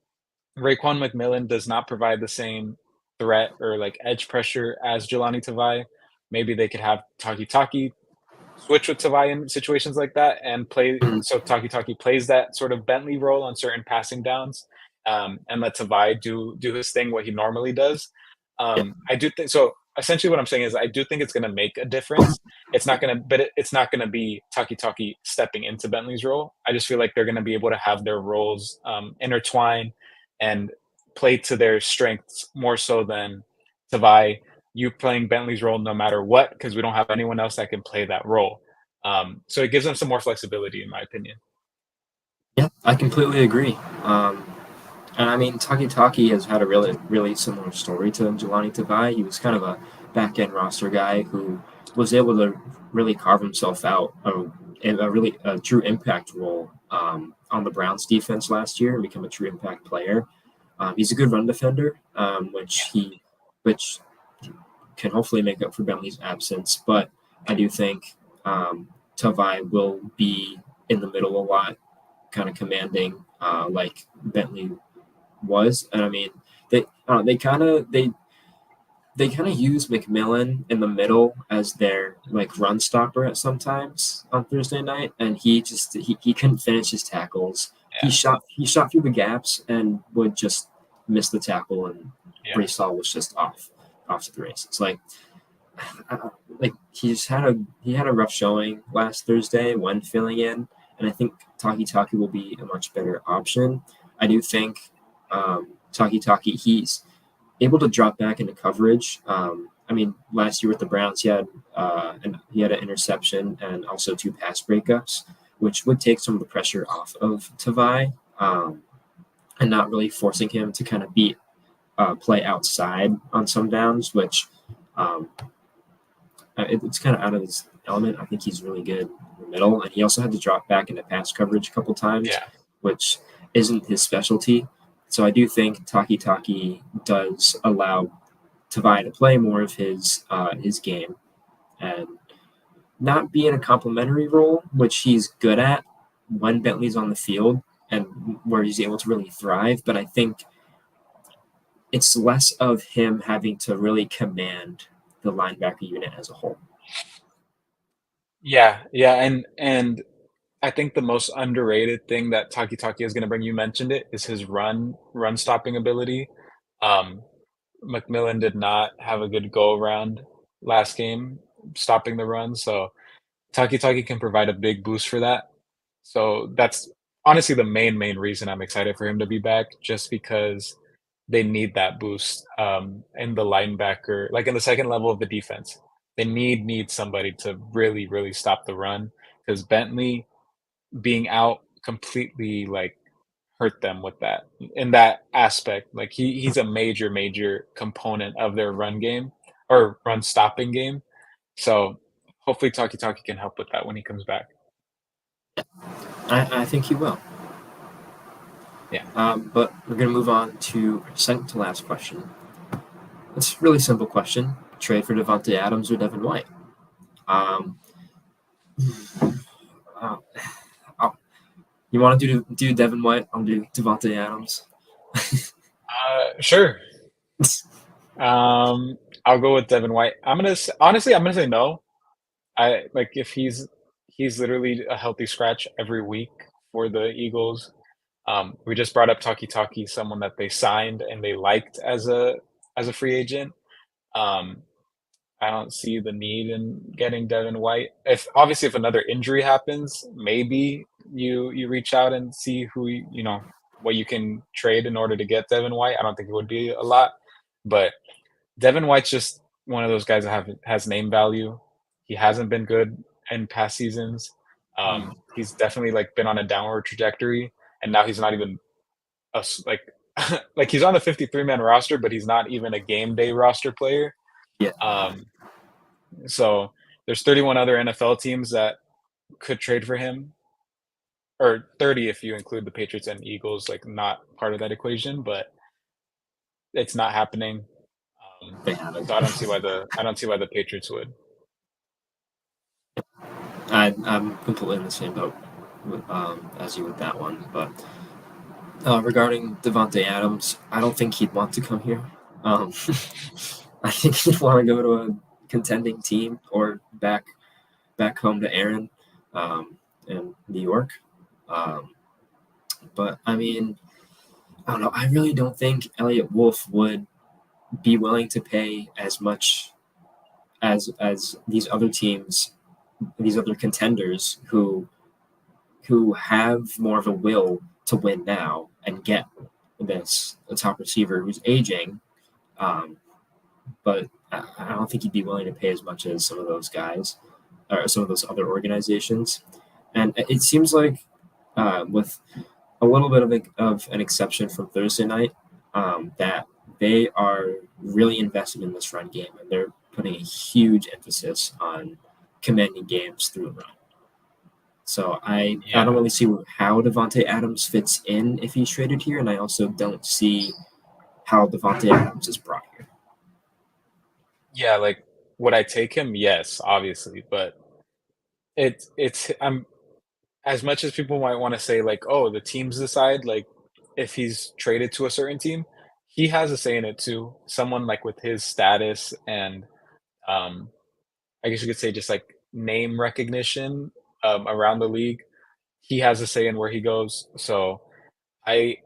Raekwon McMillan does not provide the same threat or like edge pressure as Jelani Tavai. Maybe they could have Taki Taki switch with Tavai in situations like that and play
Mhm.
so Taki Taki plays that sort of Bentley role on certain passing downs, and let Tavai do his thing what he normally does.
Yeah,
I do think so. Essentially, what I'm saying is I do think it's going to make a difference. It's not going to, but it's not going to be Taki Taki stepping into Bentley's role. I just feel like they're going to be able to have their roles intertwine and play to their strengths more so than Tavai you playing Bentley's role no matter what, because we don't have anyone else that can play that role. So it gives them some more flexibility, in my opinion.
yeah, I completely agree. And I mean, Taki Taki has had a really similar story to Jelani Tavai. He was kind of a back end roster guy who was able to really carve himself out in a really a true impact role on the Browns defense last year and become a true impact player. He's a good run defender, which can hopefully make up for Bentley's absence. But I do think Tavai will be in the middle a lot, kind of commanding like Bentley was. And I mean, they kind of they kind of use McMillan in the middle as their like run stopper at sometimes on Thursday night, and he couldn't finish his tackles.
Yeah,
He shot through the gaps and would just miss the tackle, and
yeah,
Brees Hall was just off to the races. Like he had a rough showing last Thursday when filling in, and I think Taki Taki will be a much better option. I do think Taki Taki he's able to drop back into coverage. I mean, last year with the Browns, he had an interception and also two pass breakups, which would take some of the pressure off of Tavai, and not really forcing him to kind of beat play outside on some downs, which um, it's kind of out of his element. I think he's really good in the middle, and he also had to drop back into pass coverage a couple times,
yeah,
which isn't his specialty. So I do think Taki Taki does allow Tavai to play more of his game and not be in a complementary role, which he's good at when Bentley's on the field and where he's able to really thrive. But I think it's less of him having to really command the linebacker unit as a whole.
yeah, and I think the most underrated thing that Taki Taki is gonna bring, you mentioned it, is his run stopping ability. Um, McMillan did not have a good go around last game stopping the run, so Taki Taki can provide a big boost for that. So that's honestly the main reason I'm excited for him to be back, just because they need that boost, in the linebacker like, in the second level of the defense. They need somebody to really stop the run because Bentley being out completely, like, hurt them with that in that aspect. Like, he's a major component of their run game or run stopping game. So, hopefully Taki Taki can help with that when he comes back.
I think he will.
Yeah.
But we're going to move on to our second to last question. It's a really simple question: trade for Devontae Adams or Devin White. Um, uh, you want to do Devin White? I'll do Devontae Adams.
Sure. I'll go with Devin White. Honestly, I'm gonna say no. I like if he's literally a healthy scratch every week for the Eagles. We just brought up Taki Taki, someone that they signed and they liked as a free agent. Um, I don't see the need in getting Devin White. If obviously if another injury happens, maybe you reach out and see who what you can trade in order to get Devin White. I don't think it would be a lot, but Devin White's just one of those guys that has name value. He hasn't been good in past seasons. He's definitely like been on a downward trajectory, and now he's not even like like he's on the 53-man roster, but he's not even a game day roster player.
Yeah,
Um, so there's 31 other NFL teams that could trade for him, or 30 if you include the Patriots and Eagles, like not part of that equation, but it's not happening. Um,
they haven't.
so I don't see why the Patriots would.
I'm completely in the same boat as you with that one. But regarding Devonte Adams, I don't think he'd want to come here. Um, I think he'd want to go to a contending team or back home to Aaron in New York. Um, but I mean, I don't know. I really don't think Elliot Wolf would be willing to pay as much as these other teams, these other contenders who have more of a will to win now and get this a top receiver who's aging. Um, but I don't think he'd be willing to pay as much as some of those guys or some of those other organizations. And it seems like with a little bit of an exception from Thursday night, that they are really invested in this run game and they're putting a huge emphasis on commanding games through the run. So I don't
Yeah,
really see how Devonte Adams fits in if he's traded here, and I also don't see how Devonte Adams is brought here.
yeah. Like, would I take him? Yes, obviously, but it's I'm as much as people might want to say like, oh, the teams decide like if he's traded to a certain team, he has a say in it too. Someone like with his status and um, I guess you could say just like name recognition around the league. He has a say in where he goes. So I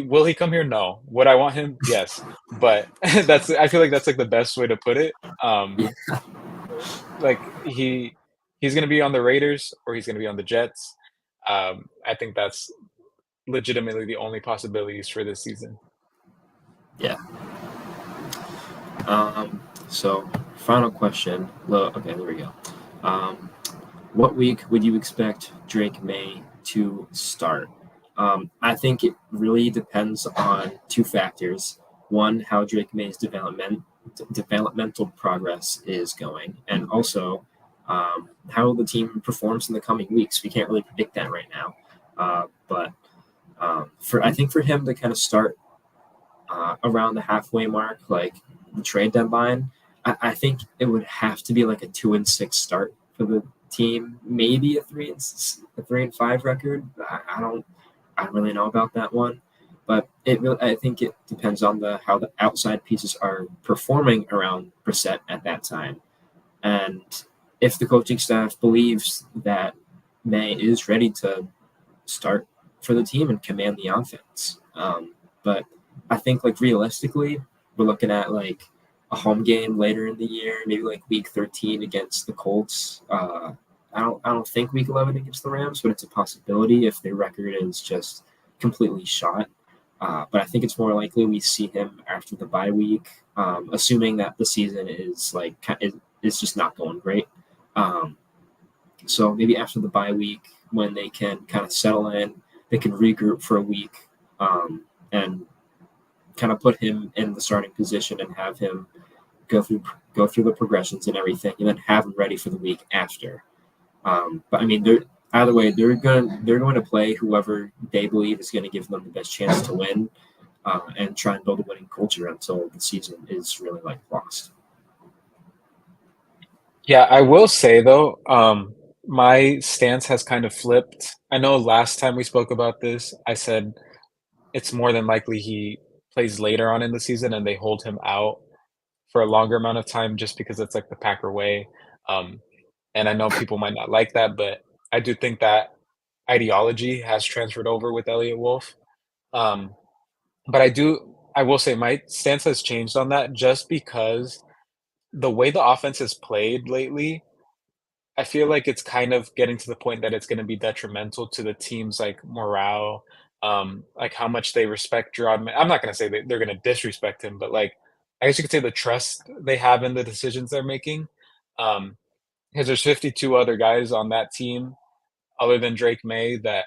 will he come here? No. Would I want him? Yes. But that's I feel like that's like the best way to put it. Um,
Yeah.
like he's gonna be on the Raiders or he's gonna be on the Jets. I think that's legitimately the only possibilities for this season.
Yeah. So final question. Okay, there we go. Um, what week would you expect Drake May to start? I think it really depends on two factors. One, how Drake May's developmental progress is going, and also how the team performs in the coming weeks. We can't really predict that right now, but for I think for him to kind of start around the halfway mark, like the trade deadline, I think it would have to be like a 2-6 start for the team, maybe a 3-5 record. I don't really know about that one, but I think it depends on the how the outside pieces are performing around Brissett at that time, and if the coaching staff believes that May is ready to start for the team and command the offense. But I think like realistically, we're looking at like a home game later in the year, maybe like week 13 against the Colts. I don't think week 11 against the Rams, but it's a possibility if their record is just completely shot. But I think it's more likely we see him after the bye week, assuming that the season is like is just not going great. Um, so maybe after the bye week, when they can kind of settle in, they can regroup for a week, and kind of put him in the starting position and have him go through go through the progressions and everything, and then have him ready for the week after. But I mean, they're either way, they're going to play whoever they believe is going to give them the best chance to win, and try and build a winning culture until the season is really like lost.
Yeah, I will say though, my stance has kind of flipped. I know last time we spoke about this, I said it's more than likely he plays later on in the season and they hold him out for a longer amount of time just because it's like the Packer way. Um, and I know people might not like that, but I do think that ideology has transferred over with Elliot Wolf. Um, but I will say my stance has changed on that just because the way the offense has played lately, I feel like it's kind of getting to the point that it's gonna be detrimental to the team's, like, morale, like, how much they respect Gerard. I'm not gonna say they're gonna disrespect him, but, like, I guess you could say the trust they have in the decisions they're making, um, because there's 52 other guys on that team other than Drake May that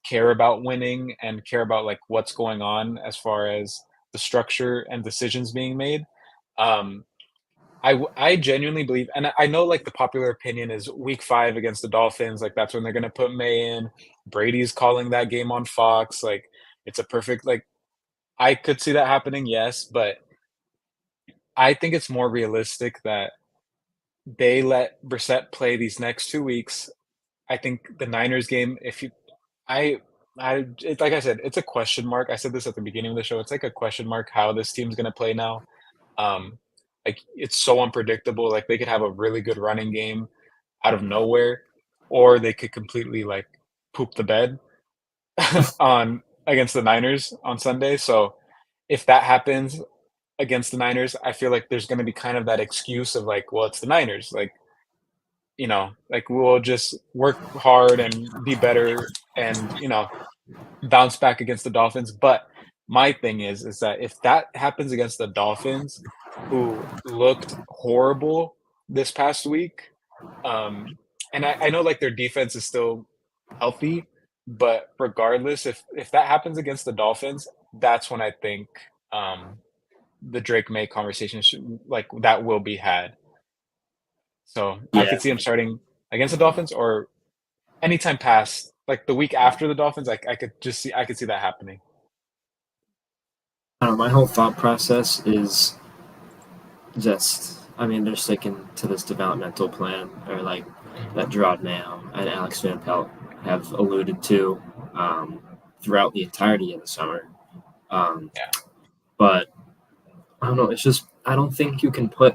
care about winning and care about, like, what's going on as far as the structure and decisions being made. Um, I genuinely believe, and I know, like, the popular opinion is week 5 against the Dolphins, like, that's when they're gonna put May in. Brady's calling that game on Fox, like, it's a perfect like, I could see that happening, yes, but I think it's more realistic that they let Brissett play these next 2 weeks. I think the Niners game, if you I it's like I said, it's a question mark. I said this at the beginning of the show, it's like a question mark how this team's gonna play now. Um, like, it's so unpredictable, like, they could have a really good running game out of nowhere, or they could completely, like, poop the bed on against the Niners on Sunday, so if that happens against the Niners, I feel like there's gonna be kind of that excuse of, like, "Well, it's the Niners," like, like, we'll just work hard and be better and, bounce back against the Dolphins, but my thing is that if that happens against the Dolphins, who looked horrible this past week, um, and I know, like, their defense is still healthy, but regardless, if that happens against the Dolphins, that's when I think, um, the Drake May conversation should like, that will be had. So, I
Yeah,
could see him starting against the Dolphins or anytime past, like, the week after the Dolphins, I could see that happening.
I don't know, my whole thought process is just, I mean, they're sticking to this developmental plan, or like that Gerard Mayo and Alex Van Pelt have alluded to, um, throughout the entirety of the summer. Um,
Yeah.
But I don't know. It's just I don't think you can put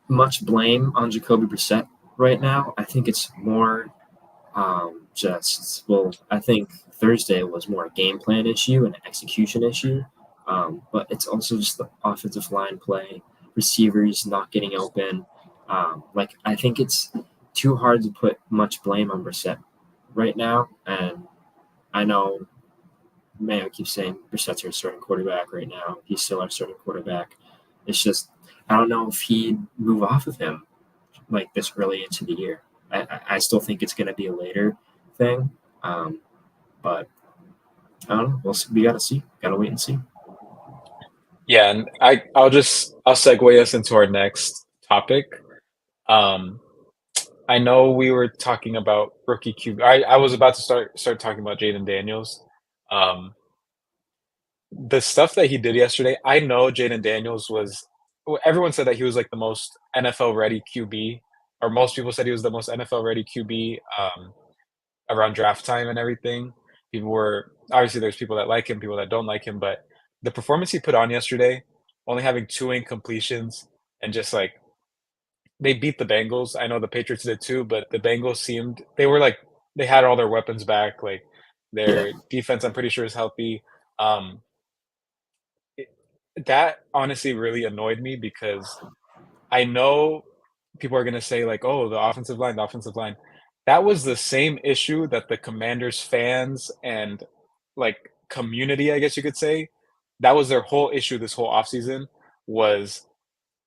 much blame on Jacoby Brissett right now. I think it's more I think Thursday was more a game plan issue and an execution issue. But it's also just the offensive line play, receivers not getting open. I think it's too hard to put much blame on Brissett right now. And I know Mayo keeps saying Brissett's our starting quarterback right now. He's still our starting quarterback. It's just I don't know if he'd move off of him like this early into the year. I still think it's going to be a later thing, but I don't know. We got to see. Got to wait and see.
Yeah, and I'll segue us into our next topic. Um, I know we were talking about rookie QB. I was about to start talking about Jaden Daniels. Um, the stuff that he did yesterday, I know Jaden Daniels was. Everyone said that he was like the most NFL ready QB, or most people said he was the most NFL ready QB around draft time and everything. People were obviously there's people that like him, people that don't like him, but the performance he put on yesterday, only having two incompletions and just like they beat the Bengals. I know the Patriots did too, but the Bengals seemed they were like they had all their weapons back. Like
Yeah.
their defense, I'm pretty sure is healthy. Um, it, that honestly really annoyed me because I know people are gonna say like, "Oh, the offensive line, the offensive line." That was the same issue that the Commanders fans and, like, community, I guess you could say, that was their whole issue this whole offseason was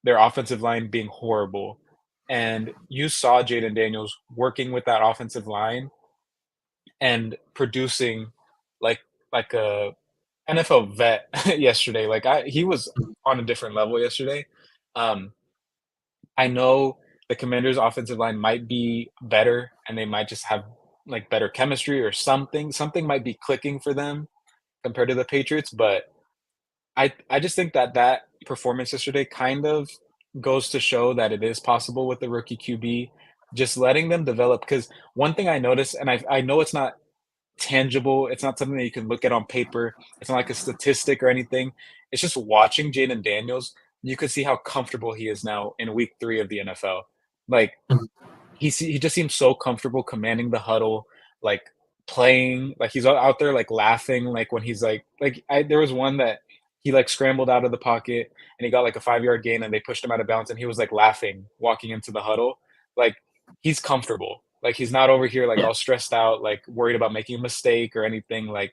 their offensive line being horrible, and you saw Jaden Daniels working with that offensive line and producing like a NFL vet yesterday, like, he was on a different level yesterday. Um, I know the Commanders' offensive line might be better, and they might just have, like, better chemistry or something. Something might be clicking for them compared to the Patriots, but I just think that that performance yesterday kind of goes to show that it is possible with the rookie QB, just letting them develop. Because one thing I noticed, and I know it's not tangible, it's not something that you can look at on paper, it's not like a statistic or anything, it's just watching Jaden Daniels, you could see how comfortable he is now in week 3 of the NFL. Like, he just seems so comfortable commanding the huddle, like, playing, like, he's out there, like, laughing, like, when he's, I there was one that he, like, scrambled out of the pocket, and he got, like, a 5-yard gain, and they pushed him out of bounds, and he was, like, laughing, walking into the huddle. Like, he's comfortable. Like, he's not over here, like,
Yeah.
all stressed out, like, worried about making a mistake or anything, like,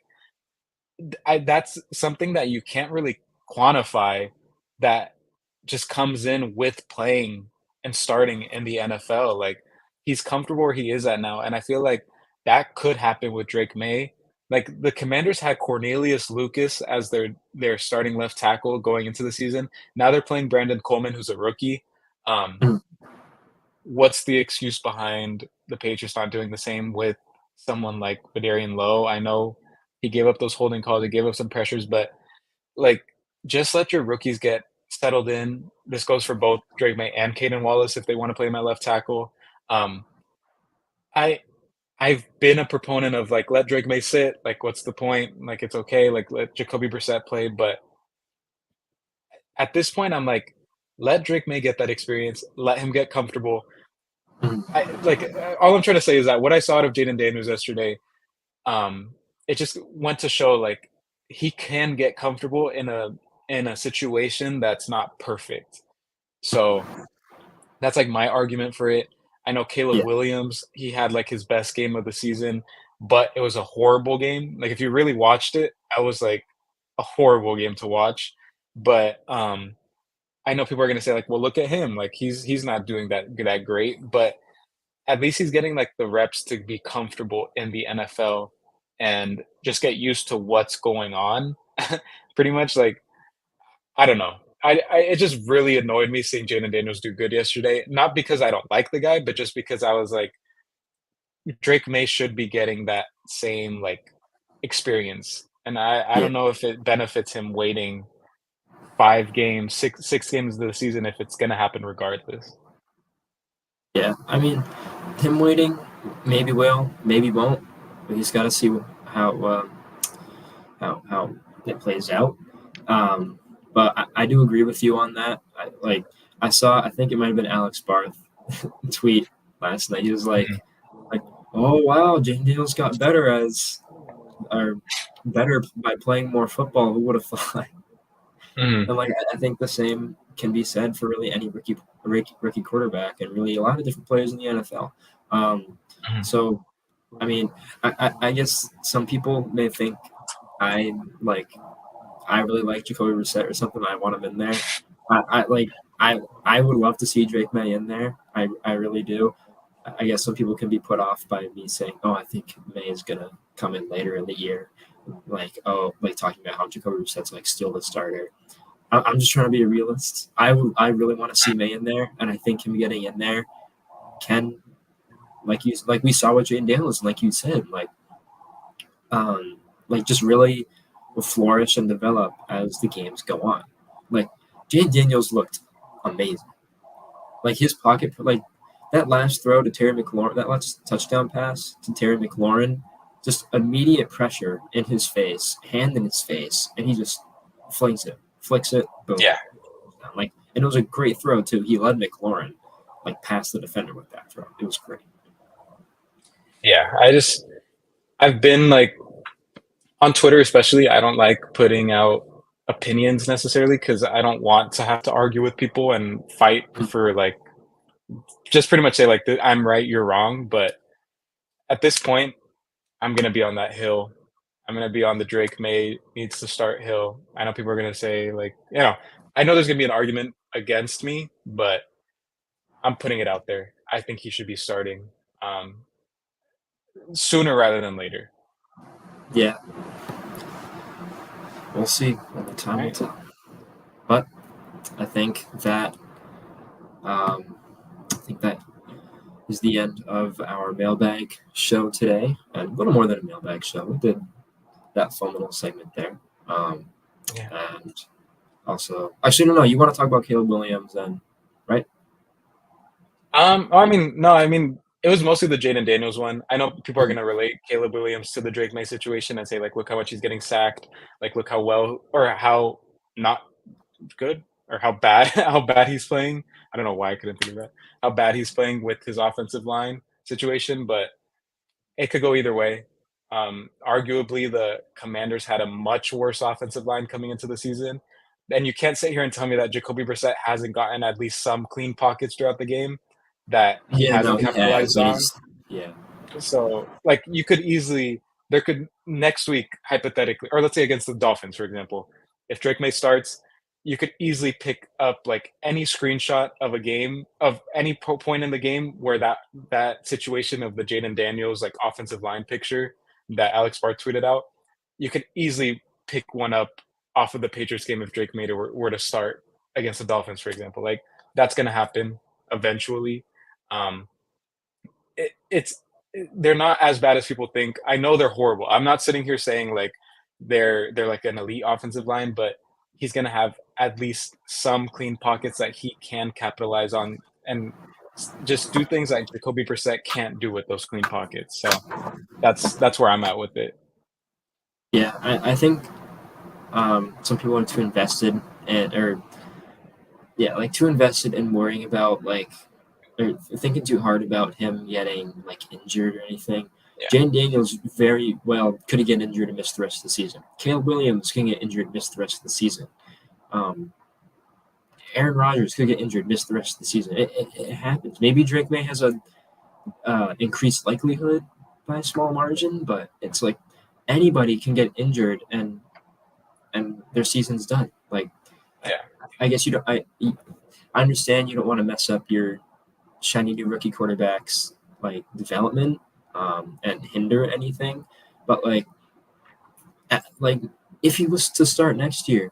that's something that you can't really quantify that just comes in with playing and starting in the NFL. Like, he's comfortable where he is at now, and I feel like that could happen with Drake May. Like, the Commanders had Cornelius Lucas as their starting left tackle going into the season. Now they're playing Brandon Coleman, who's a rookie. Um, what's the excuse behind the Patriots not doing the same with someone like Vidarian Lowe? I know he gave up those holding calls, he gave up some pressures, but, like, just let your rookies get settled in. This goes for both Drake May and Caden Wallace if they wanna play him at left tackle. Um, I I've been a proponent of, like, let Drake May sit, like, what's the point? Like, it's okay, like, let Jacoby Brissett play, but at this point, I'm like, let Drake May get that experience, let him get comfortable. All I'm trying to say is that what I saw out of Jaden Daniels yesterday, um, it just went to show, like, he can get comfortable in a situation that's not perfect. So, that's, like, my argument for it. I know Caleb
Yeah.
Williams, he had, like, his best game of the season, but it was a horrible game. Like, if you really watched it, that was, like, a horrible game to watch. But, I know people are gonna say, like, "Well, look at him, like, he's not doing that great," but at least he's getting, like, the reps to be comfortable in the NFL and just get used to what's going on. Pretty much, like, I don't know. It just really annoyed me seeing Jaden Daniels do good yesterday, not because I don't like the guy, but just because I was like, Drake May should be getting that same, like, experience, and I
Yeah.
don't know if it benefits him waiting 5 games, 6 games of the season if it's gonna happen regardless.
Yeah. I mean, him waiting maybe will, maybe won't. But he's got to see how it plays out. Um, but I do agree with you on that. I saw, I think it might have been Alex Barth tweet last night. He was
Mhm,
like, oh wow, Jane Daniels got better or better by playing more football. Who would have thought?
mhm,
And like I think the same can be said for really any rookie quarterback and really a lot of different players in the NFL. Um,
mhm,
so I mean, I guess some people may think I like I really like Jacoby Brissett or something. I want him in there. I like I would love to see Drake May in there. I really do. I guess some people can be put off by me saying, "Oh, I think May is gonna come in later in the year." Like, oh, like talking about how Jacoby Brissett's like still the starter. I'm just trying to be a realist. I really want to see May in there, and I think him getting in there can like we saw with Jaden Daniels, like you said, like just really flourish and develop as the games go on. Like Jaden Daniels looked amazing. Like his pocket, like that last throw to Terry McLaurin, that last touchdown pass to Terry McLaurin, just immediate pressure in his face, hand in his face, and he just flicks it, boom.
yeah,
Like, and it was a great throw too. He led McLaurin like past the defender with that throw. It was great.
yeah. I've been like on Twitter, especially. I don't like putting out opinions necessarily because I don't want to have to argue with people and fight for like just pretty much say like I'm right, you're wrong. But at this point, I'm gonna be on that hill. I'm gonna be on the Drake May needs to start hill. I know people are gonna say like, I know there's gonna be an argument against me, but I'm putting it out there. I think he should be starting sooner rather than later.
Yeah, we'll see when the
All
time will
right.
tell. But I think that I think that is the end of our mailbag show today, and a little more than a mailbag show. We did that fun little segment there,
Yeah.
and also, actually, no, no, you want to talk about Caleb Williams then, right?
I mean, no, I mean, it was mostly the Jaden Daniels one. I know people are
Mhm.
gonna relate Caleb Williams to the Drake May situation and say like, look how much he's getting sacked, like look how well or how not good or how bad how bad he's playing. I don't know why I couldn't think of that. How bad he's playing with his offensive line situation, but it could go either way. Arguably, the Commanders had a much worse offensive line coming into the season, and you can't sit here and tell me that Jacoby Brissett hasn't gotten at least some clean pockets throughout the game that he
Yeah, no,
hasn't
he has,
capitalized
and
on.
he's yeah,
So, like, you could easily there could next week, hypothetically, or let's say against the Dolphins, for example, if Drake May starts, you could easily pick up like any screenshot of a game of any point in the game where that situation of the Jaden Daniels like offensive line picture that Alex Barth tweeted out, you could easily pick one up off of the Patriots game if Drake May were to start against the Dolphins, for example. Like that's going to happen eventually. Um, it's they're not as bad as people think. I know they're horrible. I'm not sitting here saying like they're like an elite offensive line, but he's gonna have at least some clean pockets that he can capitalize on and just do things that Jacoby Brissett can't do with those clean pockets. So that's where I'm at with it.
yeah. I think some people are too invested in, or yeah, like too invested in worrying about like or thinking too hard about him getting like injured or anything.
Yeah,
Jane Daniels very well could get injured and miss the rest of the season. Caleb Williams can get injured and miss the rest of the season. Um, Aaron Rodgers could get injured, miss the rest of the season. It happens. Maybe Drake May has a increased likelihood by a small margin, but it's like anybody can get injured and their season's done. Like
yeah,
I guess you don't. I understand you don't want to mess up your shiny new rookie quarterbacks like development and hinder anything, but like if he was to start next year,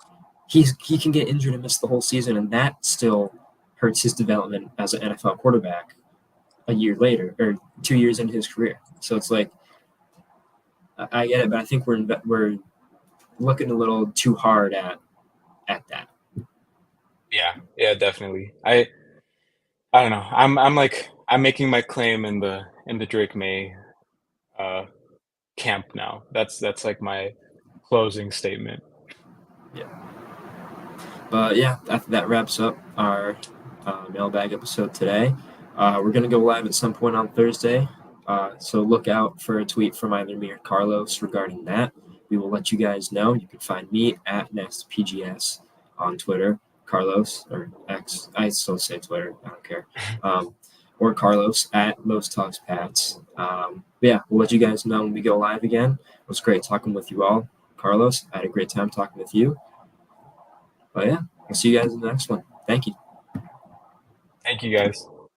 he can get injured and miss the whole season, and that still hurts his development as an NFL quarterback a year later or 2 years into his career. So it's like I get it, but I think we're looking a little too hard at that.
yeah, definitely. I don't know. I'm like I'm making my claim in the Drake May uh camp now. That's like my closing statement.
Yeah. But yeah, that wraps up our mailbag episode today. We're going to go live at some point on Thursday. So look out for a tweet from either me or Carlos regarding that. We will let you guys know. You can find me at Next PGS on Twitter. Carlos or X, I still say Twitter. I don't care. Um, or Carlos at Most Talks Pats. Yeah, we'll let you guys know when we go live again. It was great talking with you all. Carlos, I had a great time talking with you. But yeah, I'll see you guys in the next one. Thank you.
Thank you guys.